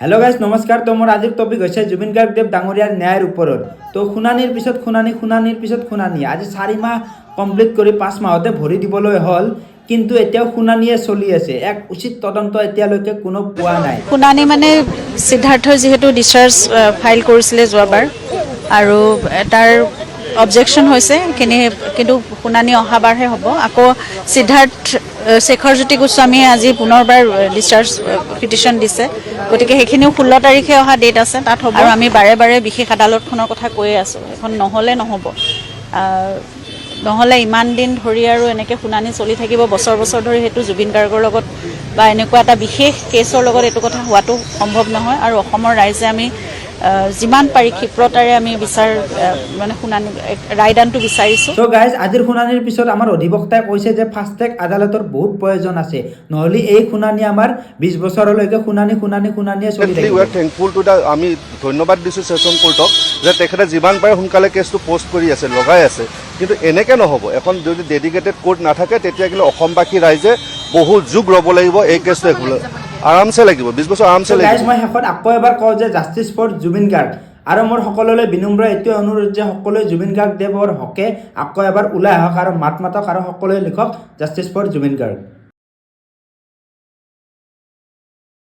Hello guys नमस्कार। तो मोर आजिर topic है जुबिन गार्ग डांगरियार न्यायर ऊपर। तो खुनानिर पिছত खुनानिर पिছত खुनानी आज 4 माह कमप्लीट कर 5 माहते भरी दिबलै हल, किन्तु एতিয়াও खुनानिये चलि আছে। एक उचित तदন্ত এতিয়ালৈকে কোনো পোৱা নাই। खुनानी माने सिद्धार्थर जेहेतु डिस्चार्ज फाइल কৰিছিলে যোৱাবাৰ আৰু তাৰ অবজেকশন হৈছে কিন্তু শুনানি অহাবাৰহে হ'ব। আকৌ সিদ্ধাৰ্থ শেখৰজ্যোতি গোস্বামী আজি পুনৰবাৰ ডিসচাৰ্জ পিটিশন দিছে, গতিকে সেইখিনিও 16 তাৰিখে অহা ডেট আছে তাত হ'ব। আৰু আমি বাৰে বাৰে বিশেষ আদালতখনৰ কথা কৈ আছো, এখন নহলে নহব। নহলে ইমান দিন ধৰি আৰু এনেকৈ শুনানি চলি থাকিব বছৰ বছৰ ধৰি, সেইটো জুবিন গাৰ্গৰ লগত বা এনেকুৱা এটা বিশেষ কেছৰ লগত এইটো কথা হোৱাটো সম্ভৱ নহয়। আৰু অসমৰ ৰাইজে আমি যিমান পাৰি ক্ষিপ্ৰতাৰে আমি বিচাৰ মানে শুনানি ৰায়দানটো বিচাৰিছো। সো গাইজ আজিৰ শুনানিৰ পিছত আমাৰ অধিবক্তাই কৈছে যে ফাষ্ট ট্ৰেক আদালতৰ বহুত প্ৰয়োজন আছে, নহলে এই শুনানি আমাৰ 20 বছৰলৈকে শুনানিয়ে চলি থাকিব। উই আৰ থেংকফুল টু আমি ধন্যবাদ দিছোঁ সেশন কোৰ্টক যে তেখেতে যিমান পাৰে সোনকালে কেছটো পোষ্ট কৰি আছে, লগাই আছে। কিন্তু এনেকৈ নহ'ব। এখন যদি ডেডিকেটেড কোৰ্ট নাথাকে তেতিয়া কিন্তু অসমবাসী ৰাইজে বহু যুগ ৰ'ব লাগিব এই কেছটো আৰামছে লাগিব, 20 বছৰ আৰামছে লাগিব। মই শেষত আকৌ এবাৰ কওঁ যে জাষ্টিছ ফৰ জুবিন গাৰ্গ। আৰু মোৰ সকলোলৈ বিনম্ৰ এইটোৱে অনুৰোধ যে সকলোৱে জুবিন গাৰ্গ দেৱৰ হকে আকৌ এবাৰ ওলাই আহক আৰু মাত মাতক আৰু সকলোৱে লিখক জাষ্টিছ ফৰ জুবিন গাৰ্গ।